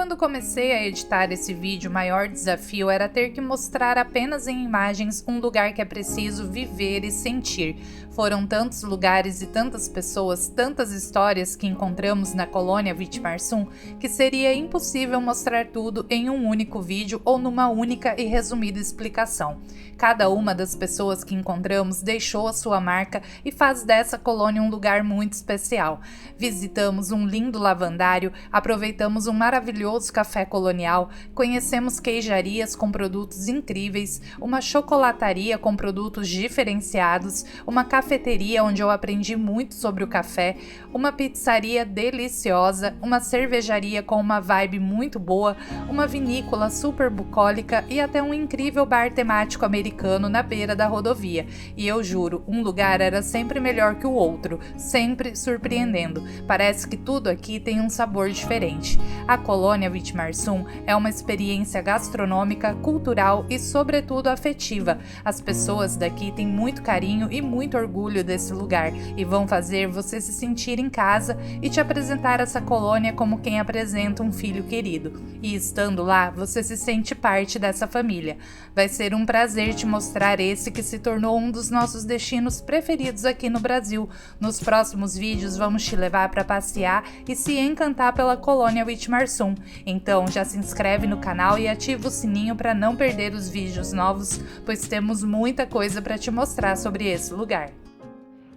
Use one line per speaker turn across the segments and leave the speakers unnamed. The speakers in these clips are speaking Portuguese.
Quando comecei a editar esse vídeo, o maior desafio era ter que mostrar apenas em imagens um lugar que é preciso viver e sentir. Foram tantos lugares e tantas pessoas, tantas histórias que encontramos na colônia Vitimarsum, que seria impossível mostrar tudo em um único vídeo ou numa única e resumida explicação. Cada uma das pessoas que encontramos deixou a sua marca e faz dessa colônia um lugar muito especial. Visitamos um lindo lavandário, aproveitamos um maravilhoso café colonial, conhecemos queijarias com produtos incríveis, uma chocolataria com produtos diferenciados, uma cafeteria onde eu aprendi muito sobre o café, uma pizzaria deliciosa, uma cervejaria com uma vibe muito boa, uma vinícola super bucólica e até um incrível bar temático americano na beira da rodovia. E eu juro, um lugar era sempre melhor que o outro, sempre surpreendendo. Parece que tudo aqui tem um sabor diferente. A colônia Vitimarsum é uma experiência gastronômica, cultural e, sobretudo, afetiva. As pessoas daqui têm muito carinho e muito orgulho desse lugar e vão fazer você se sentir em casa e te apresentar essa colônia como quem apresenta um filho querido. E estando lá, você se sente parte dessa família. Vai ser um prazer te mostrar esse que se tornou um dos nossos destinos preferidos aqui no Brasil. Nos próximos vídeos vamos te levar para passear e se encantar pela colônia Vitimarsum. Então já se inscreve no canal e ativa o sininho para não perder os vídeos novos, pois temos muita coisa para te mostrar sobre esse lugar.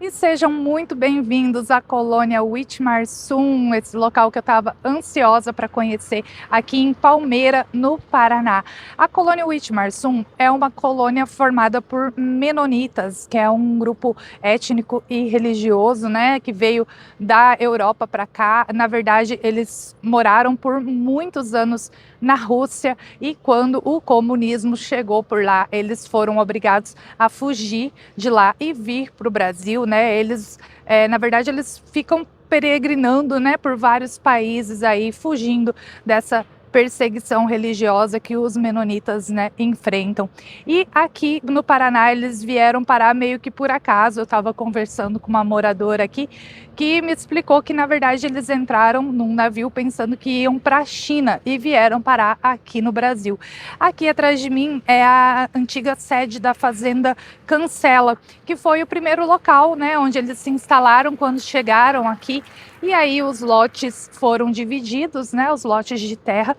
E sejam muito bem-vindos à colônia Vitimarsum, esse local que eu estava ansiosa para conhecer aqui em Palmeira, no Paraná. A colônia Vitimarsum é uma colônia formada por menonitas, que é um grupo étnico e religioso, né, que veio da Europa para cá. Na verdade, eles moraram por muitos anos na Rússia e quando o comunismo chegou por lá, eles foram obrigados a fugir de lá e vir para o Brasil, né? Eles, na verdade, eles ficam peregrinando, né, por vários países aí, fugindo dessa perseguição religiosa que os menonitas, né, enfrentam. E aqui no Paraná eles vieram parar meio que por acaso. Eu estava conversando com uma moradora aqui que me explicou que na verdade eles entraram num navio pensando que iam para a China e vieram parar aqui no Brasil. Aqui atrás de mim é a antiga sede da fazenda Cancela, que foi o primeiro local, né, onde eles se instalaram quando chegaram aqui. E aí os lotes foram divididos, né, os lotes de terra.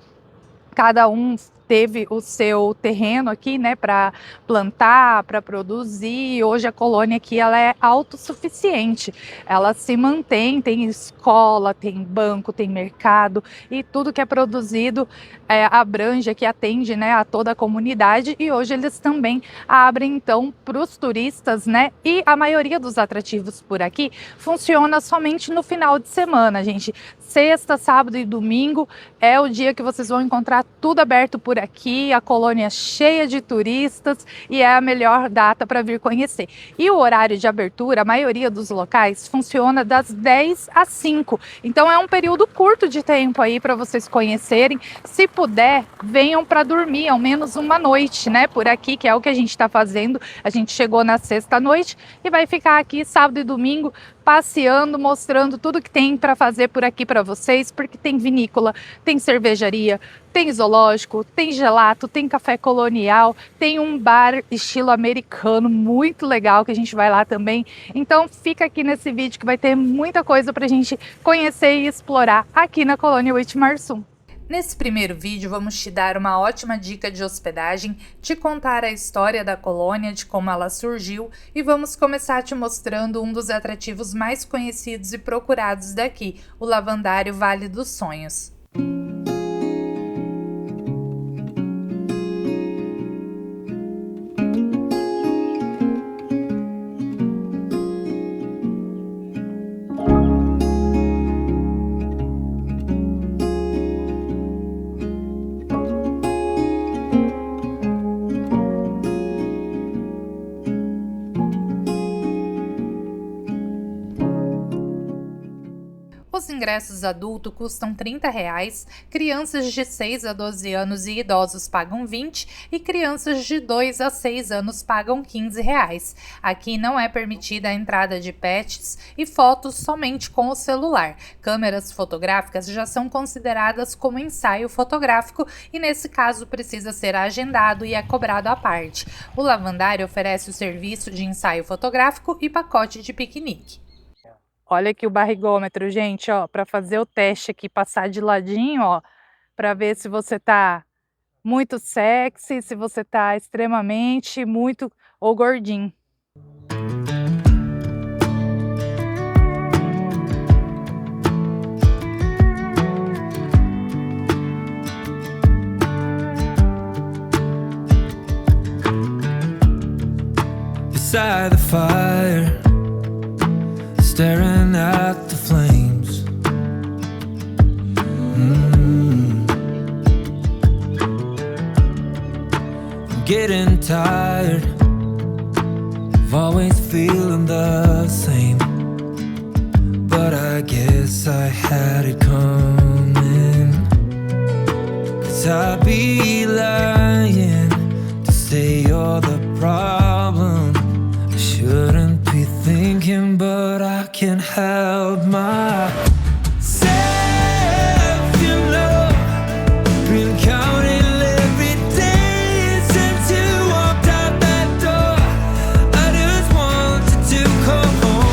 Cada um teve o seu terreno aqui, né, para plantar, para produzir. Hoje a colônia aqui ela é autossuficiente. Ela se mantém, tem escola, tem banco, tem mercado e tudo que é produzido abrange aqui, atende, né, a toda a comunidade. E hoje eles também abrem então para os turistas, né? E a maioria dos atrativos por aqui funciona somente no final de semana, gente. Sexta, sábado e domingo é o dia que vocês vão encontrar tudo aberto por aqui, a colônia cheia de turistas e é a melhor data para vir conhecer. E o horário de abertura, a maioria dos locais, funciona das 10 às 5. Então é um período curto de tempo aí para vocês conhecerem. Se puder, venham para dormir ao menos uma noite, né? Por aqui, que é o que a gente está fazendo. A gente chegou na sexta-noite e vai ficar aqui sábado e domingo passeando, mostrando tudo que tem para fazer por aqui para vocês, porque tem vinícola, tem cervejaria, tem zoológico, tem gelato, tem café colonial, tem um bar estilo americano muito legal que a gente vai lá também. Então fica aqui nesse vídeo que vai ter muita coisa para a gente conhecer e explorar aqui na colônia Vitimarsum. Nesse primeiro vídeo vamos te dar uma ótima dica de hospedagem, te contar a história da colônia, de como ela surgiu e vamos começar te mostrando um dos atrativos mais conhecidos e procurados daqui, o lavandário Vale dos Sonhos. Os ingressos adulto custam R$ 30, crianças de 6 a 12 anos e idosos pagam 20 e crianças de 2 a 6 anos pagam R$ 15. Aqui não é permitida a entrada de pets e fotos somente com o celular. Câmeras fotográficas já são consideradas como ensaio fotográfico e nesse caso precisa ser agendado e é cobrado à parte. O Lavandário oferece o serviço de ensaio fotográfico e pacote de piquenique. Olha aqui o barrigômetro, gente, ó, para fazer o teste aqui, passar de ladinho, ó, para ver se você tá muito sexy, se você tá extremamente muito ou gordinho.
Beside the fire, staring at the flames. I'm getting tired of always feeling the same, but I guess I had it coming. 'Cause I'd be lying to say you're the problem. I shouldn't be thinking, but I can't help myself, you know. Been counting every day since you walked out that door. I just wanted to come home.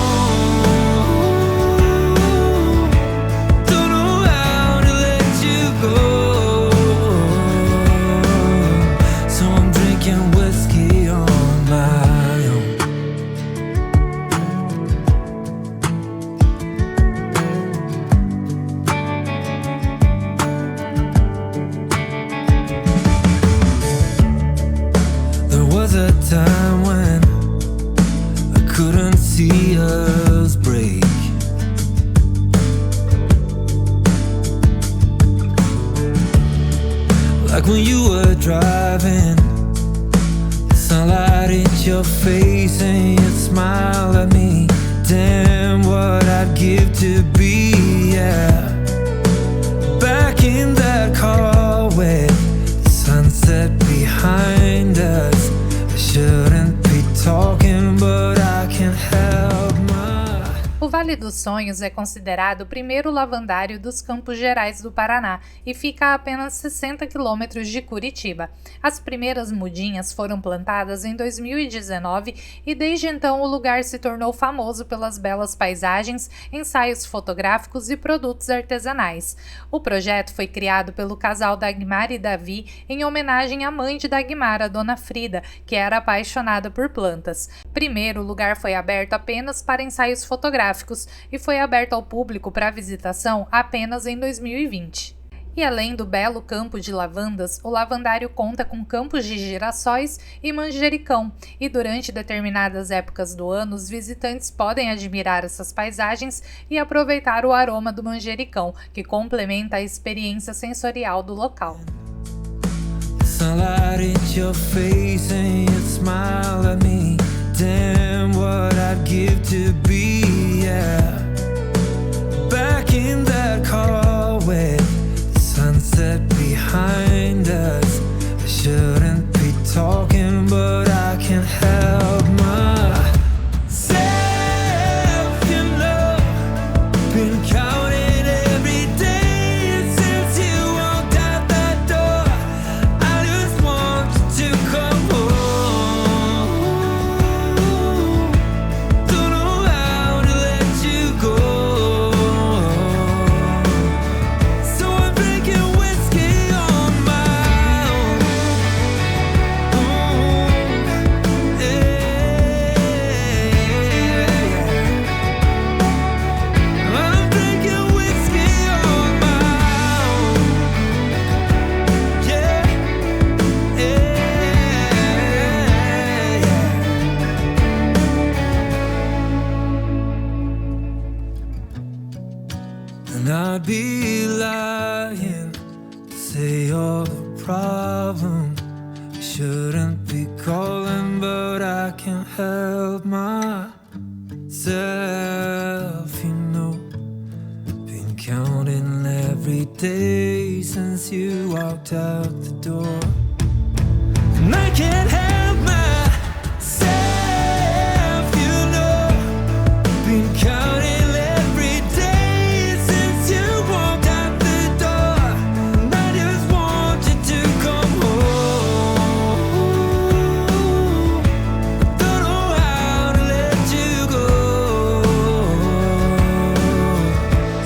Don't know how to let you go, so I'm drinking whiskey on my own. There was a time when I couldn't see us break. Like when you were driving, the sunlight hit your face and you smiled at me. Damn, what I'd give to be, yeah, back in that car with the sunset behind us. I shouldn't be talking, but I can't help my...
O Vale dos Sonhos é considerado o primeiro lavandário dos Campos Gerais do Paraná e fica a apenas 60 quilômetros de Curitiba. As primeiras mudinhas foram plantadas em 2019 e desde então o lugar se tornou famoso pelas belas paisagens, ensaios fotográficos e produtos artesanais. O projeto foi criado pelo casal Dagmar e Davi em homenagem à mãe de Dagmar, a Dona Frida, que era apaixonada por plantas. Primeiro, o lugar foi aberto apenas para ensaios fotográficos e foi aberto ao público para visitação apenas em 2020. E além do belo campo de lavandas, o lavandário conta com campos de girassóis e manjericão, e durante determinadas épocas do ano, os visitantes podem admirar essas paisagens e aproveitar o aroma do manjericão, que complementa a experiência sensorial do local.
Sunlight hit your face and you smile at me. Damn, what I'd give to be, yeah, back in that car with the sunset behind us. I shouldn't be talking, but I can't help myself, you know. Been counting every day since you walked out that door. I just want you to come home. Don't know how to let you go, so I'm drinking whiskey on my own. I'm drinking whiskey on my own. Yeah, and I'd be lying to say you're the problem. I shouldn't be calling, but I can't help myself, you know. every day since you walked out the door. And I can't help myself, you know. Been counting every day since you walked out the door. And I just want you to come home. Don't know how to let you go.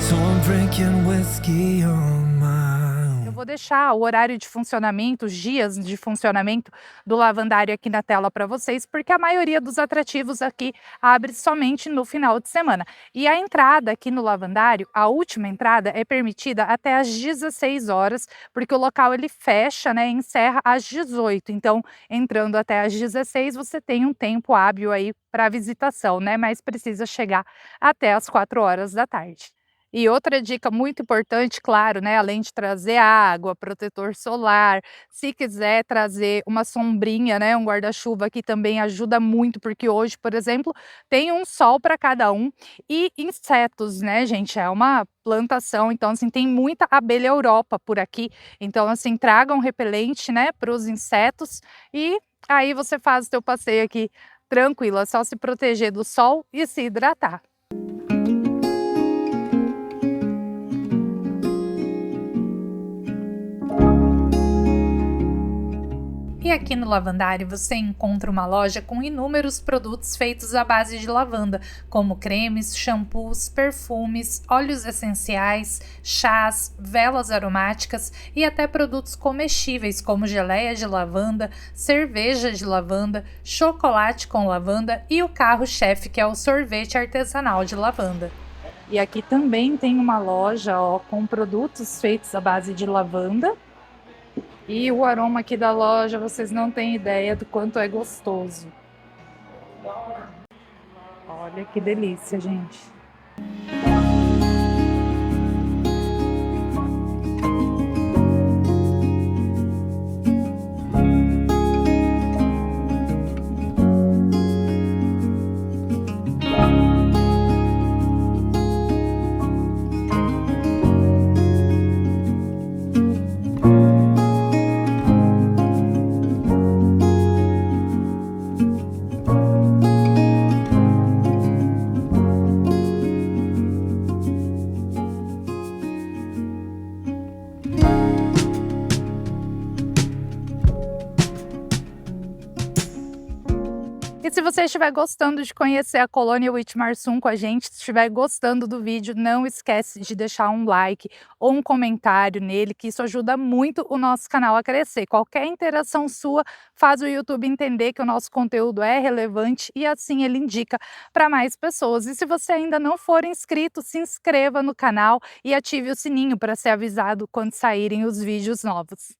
So I'm drinking whiskey on my own.
Eu vou deixar o horário de funcionamento, os dias de funcionamento do lavandário aqui na tela para vocês, porque a maioria dos atrativos aqui abre somente no final de semana. E a entrada aqui no lavandário, a última entrada, é permitida até às 16 horas, porque o local ele fecha, né, encerra às 18. Então, entrando até às 16, você tem um tempo hábil aí para visitação, né, mas precisa chegar até às 4 horas da tarde. E outra dica muito importante, claro, né, além de trazer água, protetor solar, se quiser trazer uma sombrinha, né, um guarda-chuva que também ajuda muito, porque hoje, por exemplo, tem um sol para cada um e insetos, né, gente, é uma plantação, então assim, tem muita abelha Europa por aqui, então assim, tragam repelente, né, para os insetos e aí você faz o seu passeio aqui tranquilo, é só se proteger do sol e se hidratar. E aqui no lavandário você encontra uma loja com inúmeros produtos feitos à base de lavanda, como cremes, shampoos, perfumes, óleos essenciais, chás, velas aromáticas e até produtos comestíveis como geleia de lavanda, cerveja de lavanda, chocolate com lavanda e o carro-chefe, que é o sorvete artesanal de lavanda. E aqui também tem uma loja, ó, com produtos feitos à base de lavanda. E o aroma aqui da loja, vocês não têm ideia do quanto é gostoso. Olha que delícia, gente. E se você estiver gostando de conhecer a Colônia Witmarsum com a gente, se estiver gostando do vídeo, não esquece de deixar um like ou um comentário nele, que isso ajuda muito o nosso canal a crescer. Qualquer interação sua faz o YouTube entender que o nosso conteúdo é relevante e assim ele indica para mais pessoas. E se você ainda não for inscrito, se inscreva no canal e ative o sininho para ser avisado quando saírem os vídeos novos.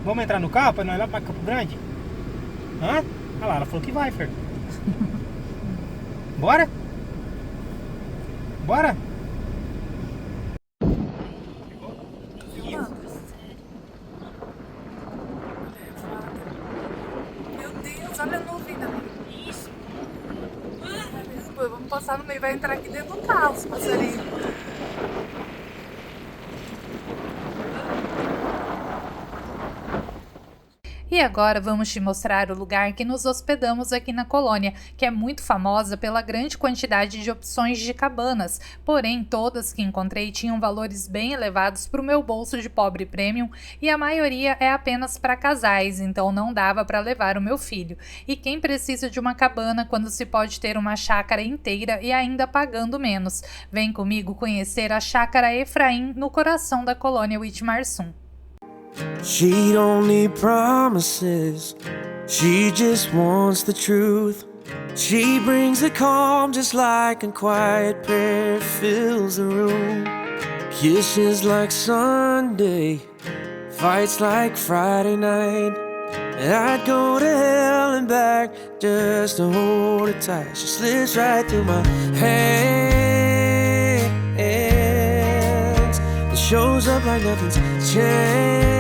Vamos entrar no carro para nós ir lá para Campo Grande? Hã? Olha lá, ela falou que vai, Fer. Bora? Bora?
Meu Deus, olha a nuvem da isso. Vamos passar no meio, vai entrar aqui dentro do carro, os passarinhos. E agora vamos te mostrar o lugar que nos hospedamos aqui na colônia, que é muito famosa pela grande quantidade de opções de cabanas, porém todas que encontrei tinham valores bem elevados para o meu bolso de pobre premium e a maioria é apenas para casais, então não dava para levar o meu filho. E quem precisa de uma cabana quando se pode ter uma chácara inteira e ainda pagando menos? Vem comigo conhecer a Chácara Efraim no coração da colônia Witmarsum.
She don't need promises, she just wants the truth. She brings the calm just like a quiet prayer fills the room. Kisses like Sunday, fights like Friday night. And I'd go to hell and back just to hold her tight. She slips right through my hands. It shows up like nothing's changed.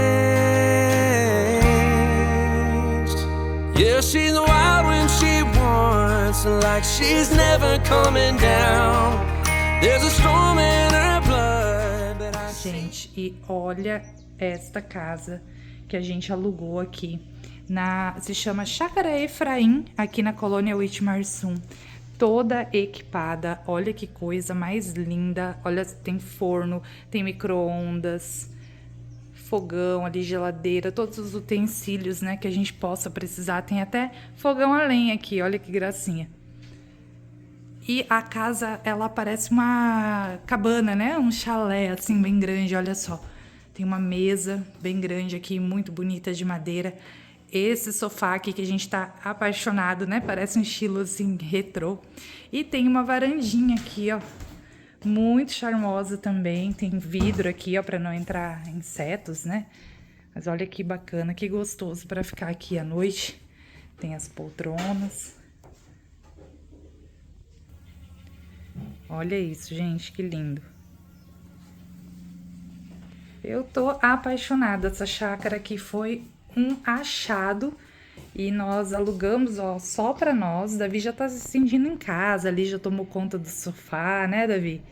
Yeah, she's wild when she wants, like she's never coming down. There's a storm in her blood, but I
Gente, e olha esta casa que a gente alugou aqui. Se chama Chácara Efraim, aqui na colônia Witmarsum. Toda equipada, olha que coisa mais linda. Olha, tem forno, tem micro-ondas, fogão ali, geladeira, todos os utensílios, né, que a gente possa precisar. Tem até fogão a lenha aqui, olha que gracinha. E a casa, ela parece uma cabana, né, um chalé assim bem grande, olha só. Tem uma mesa bem grande aqui, muito bonita, de madeira. Esse sofá aqui que a gente tá apaixonado, né? Parece um estilo assim retrô. E tem uma varandinha aqui, ó. Muito charmosa também. Tem vidro aqui, ó, para não entrar insetos, né? Mas olha que bacana, que gostoso para ficar aqui à noite. Tem as poltronas. Olha isso, gente, que lindo. Eu tô apaixonada. Essa chácara aqui foi um achado e nós alugamos, ó, só pra nós. Davi já tá se sentindo em casa ali, já tomou conta do sofá, né, Davi?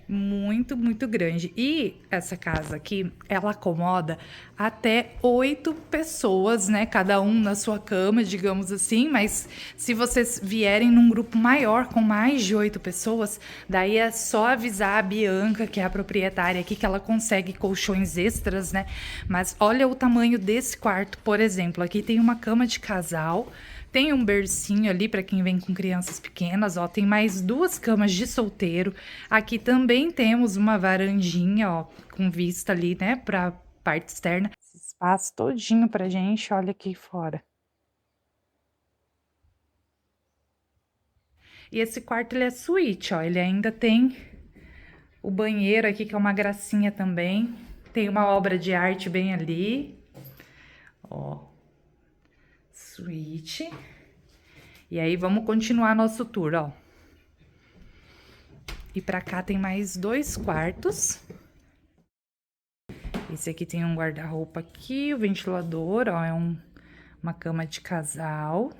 Muito, muito grande. E essa casa aqui, ela acomoda até 8 pessoas, né? Cada um na sua cama, digamos assim. Mas se vocês vierem num grupo maior, com mais de 8 pessoas, daí é só avisar a Bianca, que é a proprietária aqui, que ela consegue colchões extras, né? Mas olha o tamanho desse quarto, por exemplo. Aqui tem uma cama de casal. Tem um bercinho ali para quem vem com crianças pequenas, ó. Tem mais 2 camas de solteiro. Aqui também temos uma varandinha, ó, com vista ali, né, pra parte externa. Esse espaço todinho pra gente, olha aqui fora. E esse quarto, ele é suíte, ó. Ele ainda tem o banheiro aqui, que é uma gracinha também. Tem uma obra de arte bem ali. Ó. Suíte. E aí, vamos continuar nosso tour, ó. E pra cá tem mais 2 quartos. Esse aqui tem um guarda-roupa aqui, o ventilador, ó, é uma cama de casal.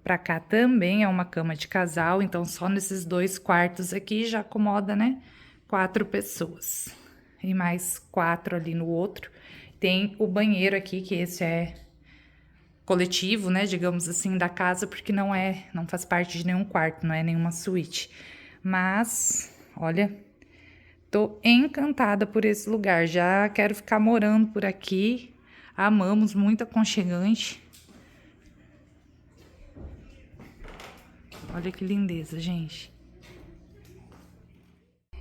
Pra cá também é uma cama de casal, então só nesses 2 quartos aqui já acomoda, né, 4 pessoas. E mais 4 ali no outro. Tem o banheiro aqui, que esse é coletivo, né, digamos assim, da casa, porque não faz parte de nenhum quarto, não é nenhuma suíte. Mas, olha, tô encantada por esse lugar, já quero ficar morando por aqui. Amamos, muito aconchegante. Olha que lindeza, gente.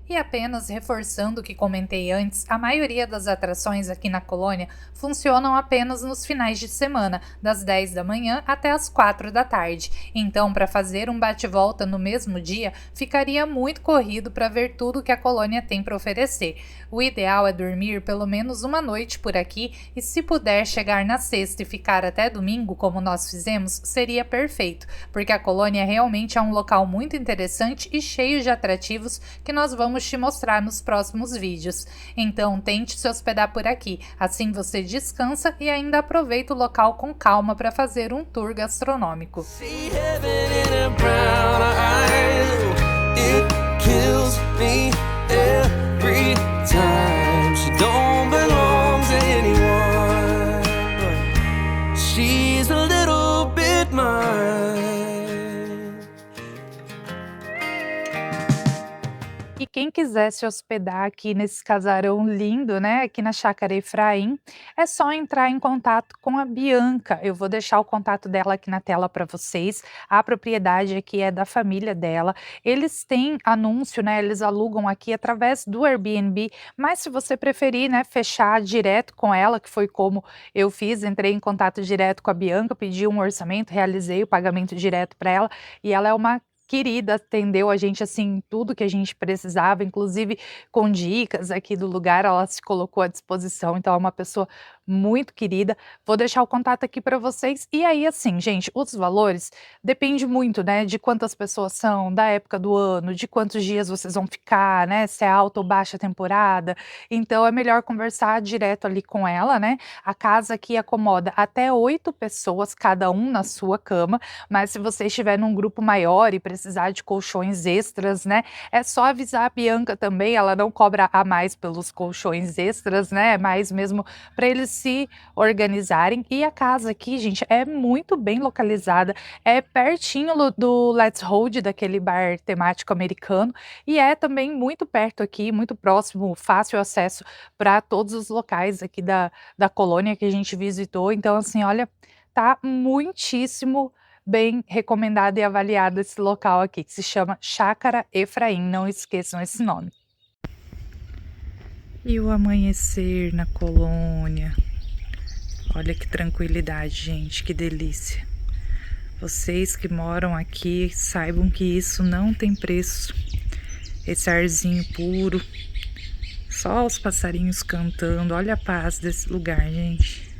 E apenas reforçando o que comentei antes, a maioria das atrações aqui na colônia funcionam apenas nos finais de semana, das 10 da manhã até as 4 da tarde. Então, para fazer um bate-volta no mesmo dia, ficaria muito corrido para ver tudo que a colônia tem para oferecer. O ideal é dormir pelo menos uma noite por aqui e, se puder chegar na sexta e ficar até domingo, como nós fizemos, seria perfeito, porque a colônia realmente é um local muito interessante e cheio de atrativos que nós vamos te mostrar nos próximos vídeos. Então, tente se hospedar por aqui, assim você descansa e ainda aproveita o local com calma para fazer um tour gastronômico.
see heaven in her brown eyes. It kills me every time. She don't belong to anyone, but she's a little bit mine.
E quem quiser se hospedar aqui nesse casarão lindo, né, aqui na Chácara Efraim, é só entrar em contato com a Bianca. Eu vou deixar o contato dela aqui na tela para vocês. A propriedade aqui é da família dela. Eles têm anúncio, né, eles alugam aqui através do Airbnb, mas se você preferir, né, fechar direto com ela, que foi como eu fiz, entrei em contato direto com a Bianca, pedi um orçamento, realizei o pagamento direto para ela, e ela é uma querida, atendeu a gente assim, tudo que a gente precisava, inclusive com dicas aqui do lugar, ela se colocou à disposição, então é uma pessoa muito querida. Vou deixar o contato aqui para vocês. E aí, assim, gente, os valores depende muito, né, de quantas pessoas são, da época do ano, de quantos dias vocês vão ficar, né, se é alta ou baixa temporada. Então é melhor conversar direto ali com ela, né? A casa aqui acomoda até 8 pessoas, cada um na sua cama, mas se você estiver num grupo maior e precisar de colchões extras, né, é só avisar a Bianca também, ela não cobra a mais pelos colchões extras, né, mais mesmo para eles se organizarem. E a casa aqui, gente, é muito bem localizada, é pertinho do Let's Hold, daquele bar temático americano, e é também muito perto aqui, muito próximo, fácil acesso para todos os locais aqui da colônia que a gente visitou. Então, assim, olha, tá muitíssimo bem recomendado e avaliado esse local aqui, que se chama Chácara Efraim, não esqueçam esse nome. E o amanhecer na colônia. Olha que tranquilidade, gente, que delícia. Vocês que moram aqui, saibam que isso não tem preço. Esse arzinho puro, só os passarinhos cantando, olha a paz desse lugar, gente.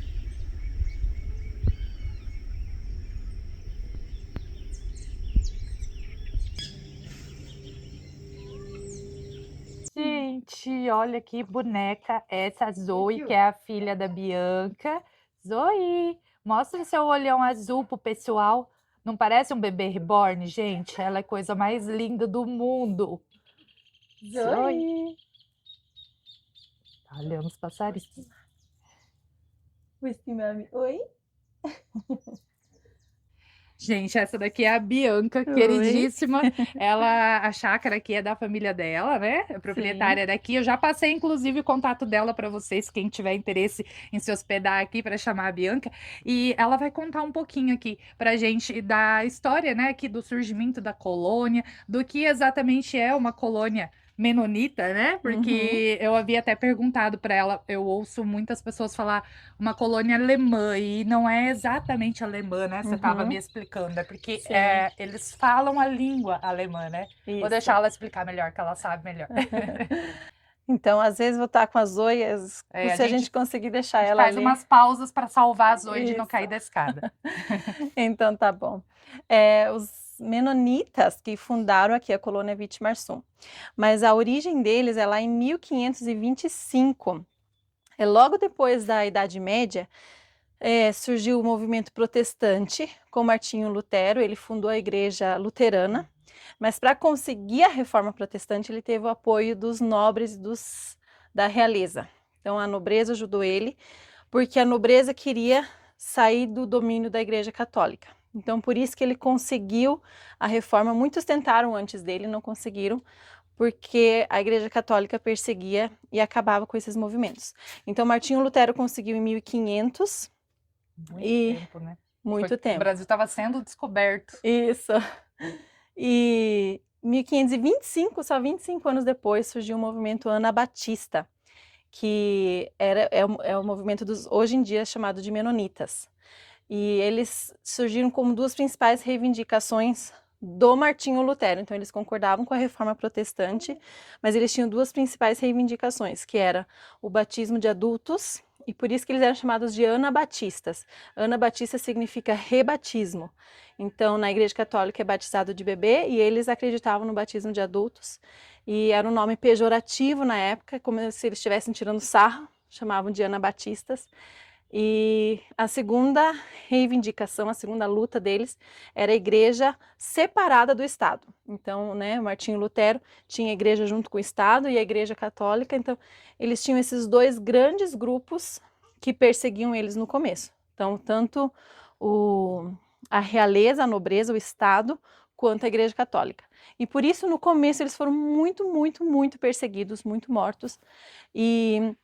Gente, olha que boneca essa Zoe, que é a filha da Bianca. Zoe, mostra seu olhão azul pro pessoal. Não parece um bebê reborn, gente? Ela é a coisa mais linda do mundo. Zoe. Tá olhando os passarinhos.
Oi?
Gente, essa daqui é a Bianca,
Oi.
queridíssima. Ela, a chácara aqui é da família dela, né? É proprietária daqui. Eu já passei, inclusive, o contato dela para vocês, quem tiver interesse em se hospedar aqui, para chamar a Bianca. E ela vai contar um pouquinho aqui pra gente da história, né? Aqui do surgimento da colônia, do que exatamente é uma colônia menonita, né? Porque eu havia até perguntado para ela, eu ouço muitas pessoas falar uma colônia alemã e não é exatamente alemã, né? Você estava me explicando, é porque
Sim.
eles falam a língua alemã, né? Vou
Isso.
deixar ela explicar melhor, que ela sabe melhor.
Então, às vezes vou estar com as Zoias,
É,
se a gente conseguir deixar
A gente
ela
faz
ali.
umas pausas para salvar a Zoe de não
Isso.
cair da escada.
Então, tá bom. Os menonitas que fundaram aqui a colônia Witmarsum. Mas a origem deles é lá em 1525. É logo depois da Idade Média, surgiu o movimento protestante com Martinho Lutero. Ele fundou a igreja luterana, mas para conseguir a reforma protestante ele teve o apoio dos nobres da realeza. Então a nobreza ajudou ele, porque a nobreza queria sair do domínio da igreja católica. Então por isso que ele conseguiu a reforma. Muitos tentaram antes dele, não conseguiram, porque a igreja católica perseguia e acabava com esses movimentos. Então Martinho Lutero conseguiu em 1500.
Muito tempo, né?
Muito tempo.
O Brasil estava sendo descoberto.
Isso. E 1525, só 25 anos depois, surgiu o movimento Anabatista, que é o movimento hoje em dia chamado de menonitas. E eles surgiram como duas principais reivindicações do Martinho Lutero. Então eles concordavam com a reforma protestante, mas eles tinham duas principais reivindicações, que era o batismo de adultos, e por isso que eles eram chamados de anabatistas. Anabatista significa rebatismo. Então na igreja católica é batizado de bebê, e eles acreditavam no batismo de adultos, e era um nome pejorativo na época, como se eles estivessem tirando sarro, chamavam de anabatistas. E a segunda reivindicação, a segunda luta deles era a igreja separada do Estado. Então, né, Martinho Lutero tinha a igreja junto com o Estado e a igreja católica. Então, eles tinham esses dois grandes grupos que perseguiam eles no começo. Então, tanto a realeza, a nobreza, o Estado, quanto a igreja católica. E por isso, no começo, eles foram muito, muito, muito perseguidos, muito mortos. E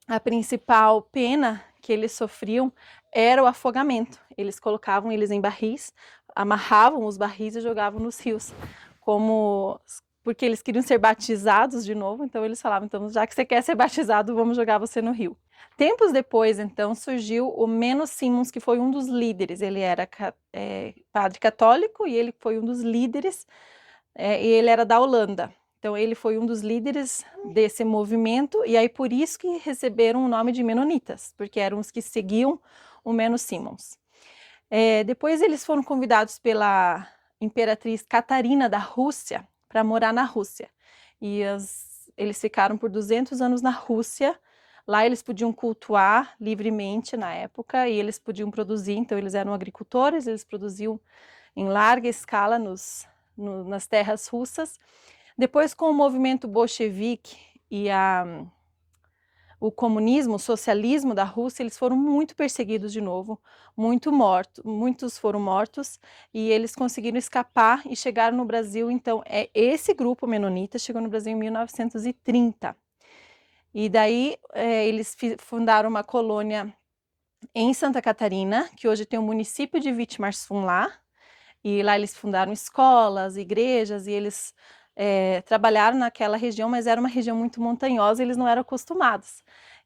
a principal pena que eles sofriam era o afogamento. Eles colocavam eles em barris, amarravam os barris e jogavam nos rios, porque eles queriam ser batizados de novo. Então eles falavam, então já que você quer ser batizado, vamos jogar você no rio. Tempos depois, então, surgiu o Menno Simons, que foi um dos líderes. Ele era padre católico e ele foi um dos líderes, e ele era da Holanda. Então ele foi um dos líderes desse movimento e aí por isso que receberam o nome de Menonitas, porque eram os que seguiam o Menno Simons. Depois eles foram convidados pela imperatriz Catarina da Rússia para morar na Rússia. E eles ficaram por 200 anos na Rússia. Lá eles podiam cultuar livremente na época e eles podiam produzir, então eles eram agricultores, eles produziam em larga escala nas terras russas. Depois, com o movimento bolchevique e o comunismo, o socialismo da Rússia, eles foram muito perseguidos de novo, muitos foram mortos e eles conseguiram escapar e chegaram no Brasil. Então, esse grupo menonita chegou no Brasil em 1930. E daí eles fundaram uma colônia em Santa Catarina, que hoje tem o município de Vitimarsum lá, e lá eles fundaram escolas, igrejas, e eles trabalharam naquela região, mas era uma região muito montanhosa, eles não eram acostumados.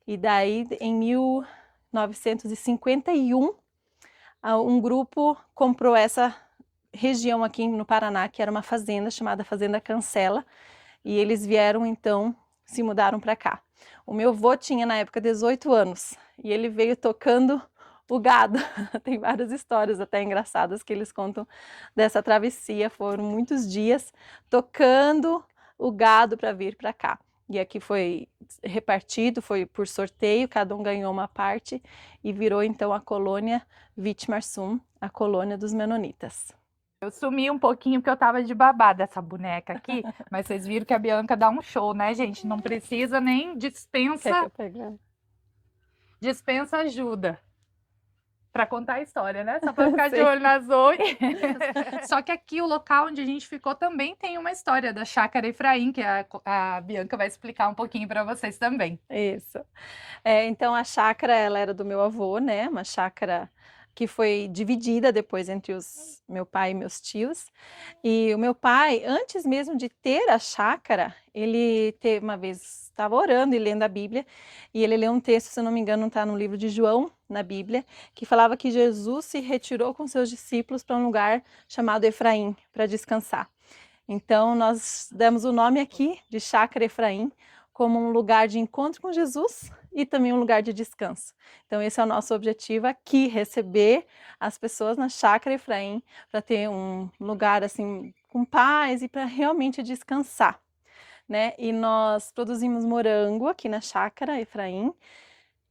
E daí, em 1951, um grupo comprou essa região aqui no Paraná, que era uma fazenda chamada Fazenda Cancela, e eles vieram, então, se mudaram para cá. O meu avô tinha, na época, 18 anos, e ele veio tocando o gado. Tem várias histórias até engraçadas que eles contam dessa travessia. Foram muitos dias tocando o gado para vir para cá. E aqui foi repartido, foi por sorteio, cada um ganhou uma parte e virou então a colônia Vitimarsum, a colônia dos Menonitas.
Eu sumi um pouquinho porque eu tava de babá dessa boneca aqui, mas vocês viram que a Bianca dá um show, né, gente? Não precisa nem dispensa ajuda para contar a história, né? Só para ficar de olho na Zoe. Só que aqui o local onde a gente ficou também tem uma história da Chácara Efraim, que a Bianca vai explicar um pouquinho para vocês também.
Isso. Então a chácara, ela era do meu avô, né? Uma chácara que foi dividida depois entre meu pai e meus tios. E o meu pai, antes mesmo de ter a chácara, ele uma vez estava orando e lendo a Bíblia, e ele leu um texto, se eu não me engano, está no livro de João, na Bíblia, que falava que Jesus se retirou com seus discípulos para um lugar chamado Efraim, para descansar. Então, nós demos o nome aqui de Chácara Efraim, como um lugar de encontro com Jesus e também um lugar de descanso. Então esse é o nosso objetivo aqui, receber as pessoas na Chácara Efraim para ter um lugar assim com paz e para realmente descansar, né? E nós produzimos morango aqui na Chácara Efraim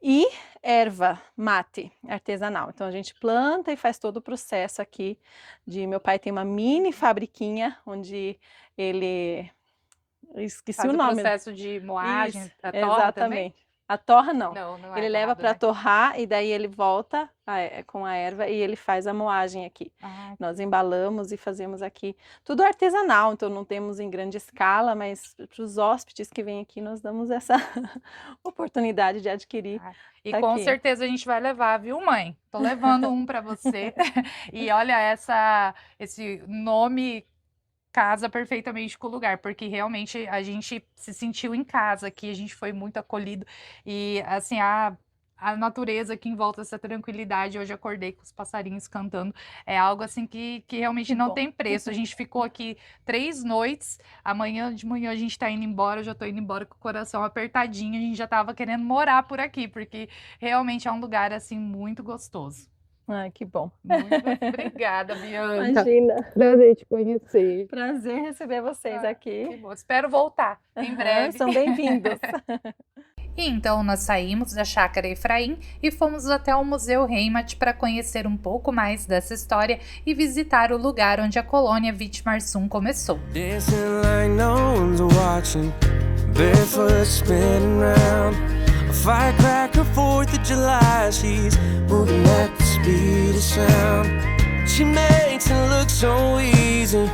e erva mate artesanal. Então a gente planta e faz todo o processo aqui. Meu pai tem uma mini fabriquinha onde ele esqueci
Faz
o nome.
O processo de moagem,
Isso,
a torra
exatamente. Também? A torra não.
Não
ele leva para torrar e daí ele volta com a erva e ele faz a moagem aqui. Nós embalamos e fazemos aqui tudo artesanal, então não temos em grande escala, mas para os hóspedes que vêm aqui nós damos essa oportunidade de adquirir.
E com certeza a gente vai levar, viu, mãe? Tô levando um para você. E olha esse nome casa perfeitamente com o lugar, porque realmente a gente se sentiu em casa aqui, a gente foi muito acolhido e assim, a natureza aqui em volta, essa tranquilidade, hoje acordei com os passarinhos cantando, é algo assim que realmente não tem preço. A gente ficou aqui 3 noites, de manhã a gente tá indo embora, eu já tô indo embora com o coração apertadinho, a gente já tava querendo morar por aqui, porque realmente é um lugar assim muito gostoso.
Ai, que bom.
Muito obrigada, Bianca.
Imagina.
Prazer te conhecer.
Prazer receber vocês aqui.
Que bom. Espero voltar em breve.
São bem-vindos.
E então nós saímos da Chácara Efraim e fomos até o Museu Heimat para conhecer um pouco mais dessa história e visitar o lugar onde a colônia Vitimarsum começou.
Dancing like no one's watching, barefoot spinning round. A firecracker 4th of July, she's moving at the speed of sound. She makes it look so easy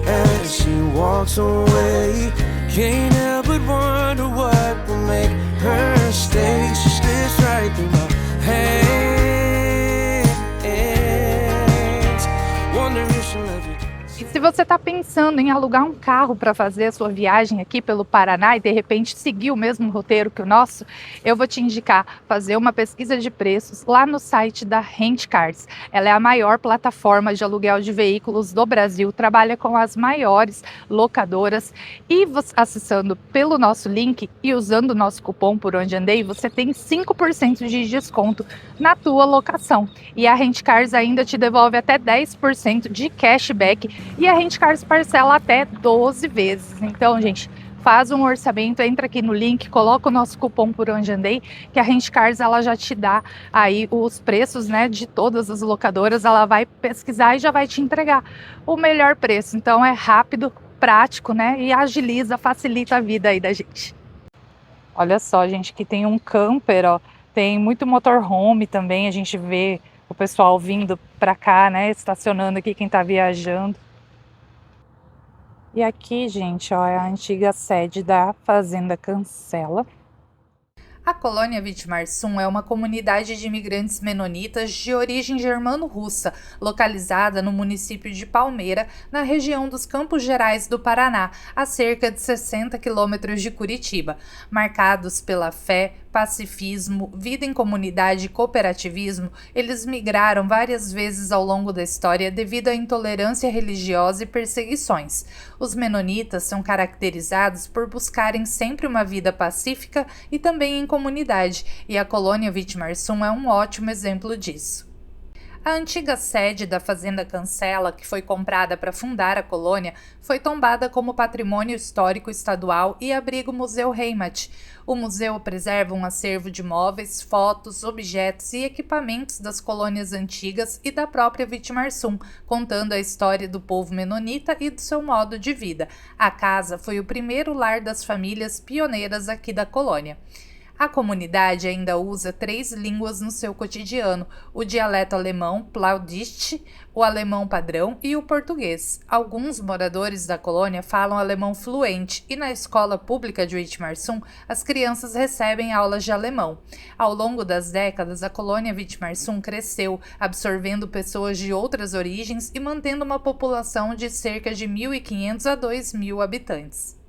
as she walks away. Can't help but wonder what will make her stay. She slips right through my hands. Wonder if she'll love you.
E se você está pensando em alugar um carro para fazer a sua viagem aqui pelo Paraná e de repente seguir o mesmo roteiro que o nosso, eu vou te indicar fazer uma pesquisa de preços lá no site da Rent Cars. Ela é a maior plataforma de aluguel de veículos do Brasil, trabalha com as maiores locadoras e acessando pelo nosso link e usando o nosso cupom Por Onde Andei, você tem 5% de desconto na tua locação. E a Rent Cars ainda te devolve até 10% de cashback e a Rent Cars parcela até 12 vezes. Então, gente, faz um orçamento, entra aqui no link, coloca o nosso cupom Por Onde Andei, que a Rent Cars ela já te dá aí os preços, né, de todas as locadoras, ela vai pesquisar e já vai te entregar o melhor preço. Então é rápido, prático, né, e agiliza, facilita a vida aí da gente. Olha só, gente, que tem um camper, ó, tem muito motorhome também, a gente vê o pessoal vindo para cá, né, estacionando aqui, quem tá viajando. E aqui, gente, ó, é a antiga sede da Fazenda Cancela.
A colônia Vitimarsum é uma comunidade de imigrantes menonitas de origem germano-russa, localizada no município de Palmeira, na região dos Campos Gerais do Paraná, a cerca de 60 quilômetros de Curitiba. Marcados pela fé, pacifismo, vida em comunidade e cooperativismo, eles migraram várias vezes ao longo da história devido à intolerância religiosa e perseguições. Os menonitas são caracterizados por buscarem sempre uma vida pacífica e também em comunidade, e a colônia Vitimarsum é um ótimo exemplo disso. A antiga sede da Fazenda Cancela, que foi comprada para fundar a colônia, foi tombada como patrimônio histórico estadual e abriga o Museu Heimat. O museu preserva um acervo de móveis, fotos, objetos e equipamentos das colônias antigas e da própria Vitimarsum, contando a história do povo menonita e do seu modo de vida. A casa foi o primeiro lar das famílias pioneiras aqui da colônia. A comunidade ainda usa 3 línguas no seu cotidiano: o dialeto alemão Plaudist, o alemão padrão e o português. Alguns moradores da colônia falam alemão fluente e na escola pública de Vitimarsum as crianças recebem aulas de alemão. Ao longo das décadas, a colônia Vitimarsum cresceu, absorvendo pessoas de outras origens e mantendo uma população de cerca de 1.500 a 2.000 habitantes.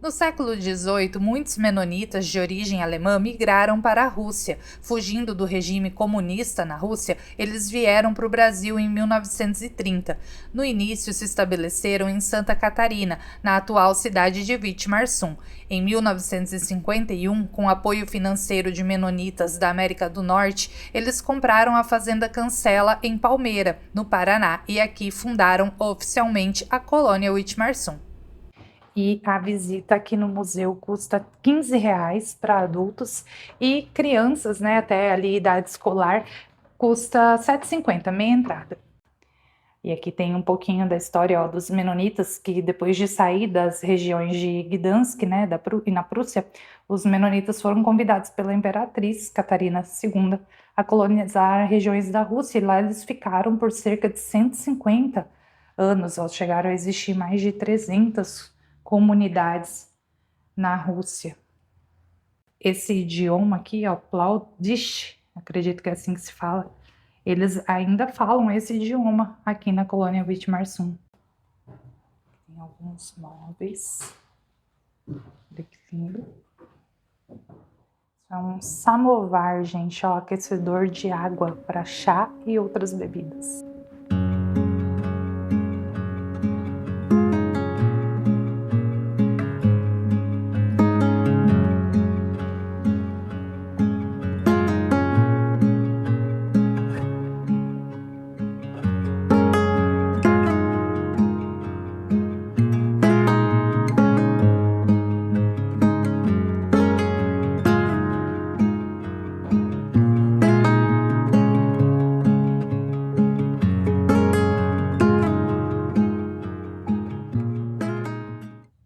No século XVIII, muitos menonitas de origem alemã migraram para a Rússia. Fugindo do regime comunista na Rússia, eles vieram para o Brasil em 1930. No início, se estabeleceram em Santa Catarina, na atual cidade de Vitimarsum. Em 1951, com apoio financeiro de menonitas da América do Norte, eles compraram a Fazenda Cancela em Palmeira, no Paraná, e aqui fundaram oficialmente a colônia Vitimarsum.
E a visita aqui no museu custa R$ 15 para adultos e crianças, né, até ali idade escolar, custa R$ 7,50, meia entrada. E aqui tem um pouquinho da história, ó, dos menonitas que depois de sair das regiões de Gdansk, né, e na Prússia, os menonitas foram convidados pela imperatriz Catarina II a colonizar regiões da Rússia, e lá eles ficaram por cerca de 150 anos, ó, chegaram a existir mais de 300 comunidades na Rússia. Esse idioma aqui, ó, Plaudish, acredito que é assim que se fala, eles ainda falam esse idioma aqui na colônia Vitimarsum. Tem alguns móveis. Olha que lindo. É um samovar, gente, ó, aquecedor de água para chá e outras bebidas.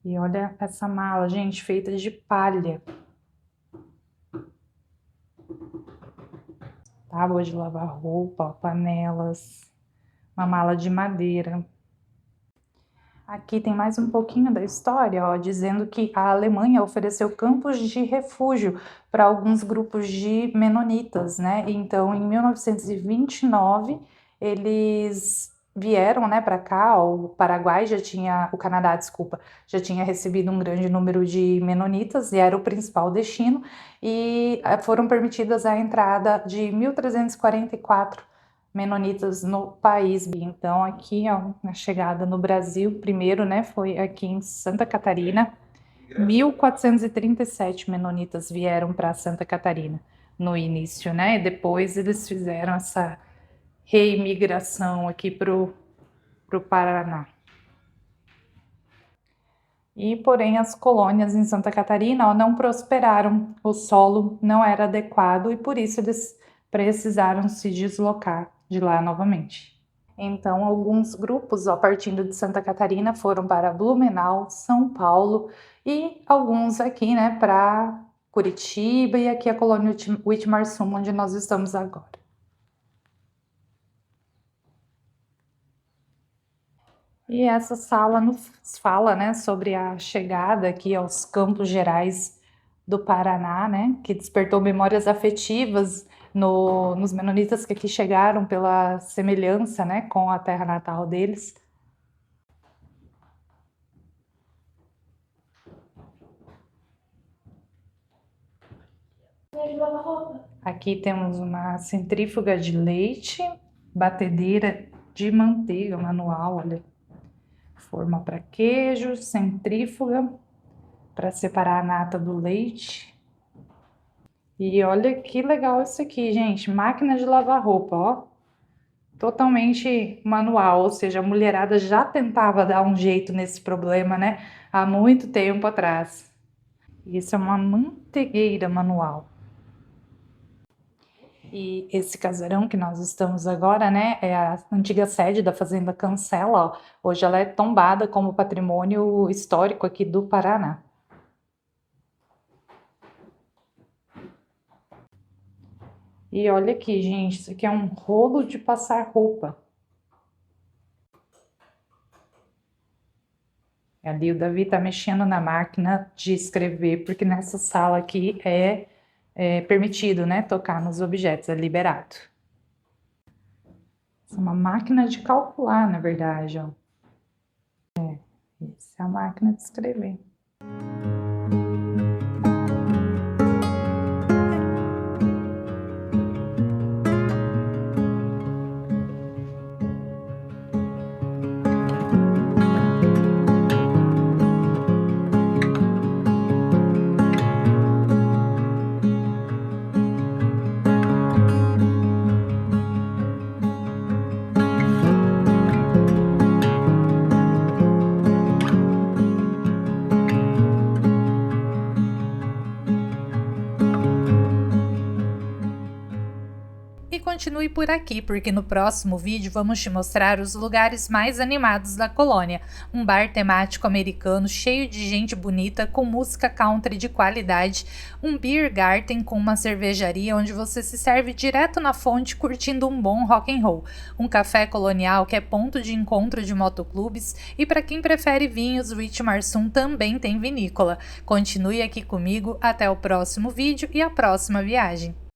E olha essa mala, gente, feita de palha. Tábua de lavar roupa, ó, panelas, uma mala de madeira. Aqui tem mais um pouquinho da história, ó, dizendo que a Alemanha ofereceu campos de refúgio para alguns grupos de menonitas, né? Então, em 1929, eles vieram, né, para cá, o Canadá, desculpa, já tinha recebido um grande número de menonitas e era o principal destino, e foram permitidas a entrada de 1.344 menonitas no país. Então aqui, ó, na chegada no Brasil, primeiro, né, foi aqui em Santa Catarina, 1.437 menonitas vieram para Santa Catarina no início, né, e depois eles fizeram essa reimigração aqui pro Paraná. E, porém, as colônias em Santa Catarina, ó, não prosperaram, o solo não era adequado e por isso eles precisaram se deslocar de lá novamente. Então, alguns grupos, ó, partindo de Santa Catarina, foram para Blumenau, São Paulo e alguns aqui, né, para Curitiba e aqui a colônia Whitmarsum, onde nós estamos agora. E essa sala nos fala, né, sobre a chegada aqui aos Campos Gerais do Paraná, né, que despertou memórias afetivas nos menonitas que aqui chegaram pela semelhança, né, com a terra natal deles. Aqui temos uma centrífuga de leite, batedeira de manteiga manual, olha. Forma para queijo, centrífuga para separar a nata do leite. E olha que legal isso aqui, gente, máquina de lavar roupa, ó. Totalmente manual, ou seja, a mulherada já tentava dar um jeito nesse problema, né, há muito tempo atrás. Isso é uma mantegueira manual. E esse casarão que nós estamos agora, né, é a antiga sede da Fazenda Cancela, ó. Hoje ela é tombada como patrimônio histórico aqui do Paraná. E olha aqui, gente, isso aqui é um rolo de passar roupa. Ali o Davi tá mexendo na máquina de escrever, porque nessa sala aqui é permitido, né, tocar nos objetos, é liberado. Essa é uma máquina de calcular, na verdade, ó. Essa é a máquina de escrever.
E continue por aqui, porque no próximo vídeo vamos te mostrar os lugares mais animados da colônia. Um bar temático americano cheio de gente bonita, com música country de qualidade, um beer garden com uma cervejaria onde você se serve direto na fonte curtindo um bom rock and roll, um café colonial que é ponto de encontro de motoclubes e para quem prefere vinhos, o Whitmarsum também tem vinícola. Continue aqui comigo até o próximo vídeo e a próxima viagem.